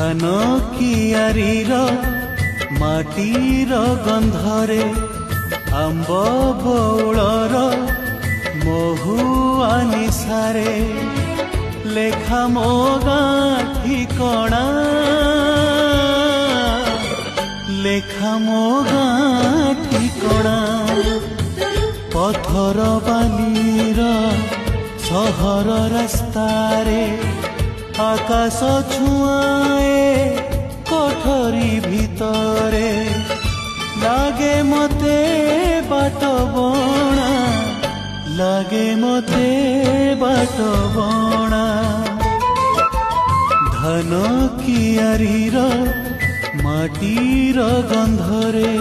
धान कियारीर माटीर गंधरे आंब बौलर महुआ निशारे लेखा मो गाँ ठिकणा लेखा मो गाँ ठिकणा पथर बालीर सहर रास्तारे आकाश छुआए कोठरी भितरे लागे मते बाट बणा लागे मते बाट बणा धान कियारीर माटीर गंधरे।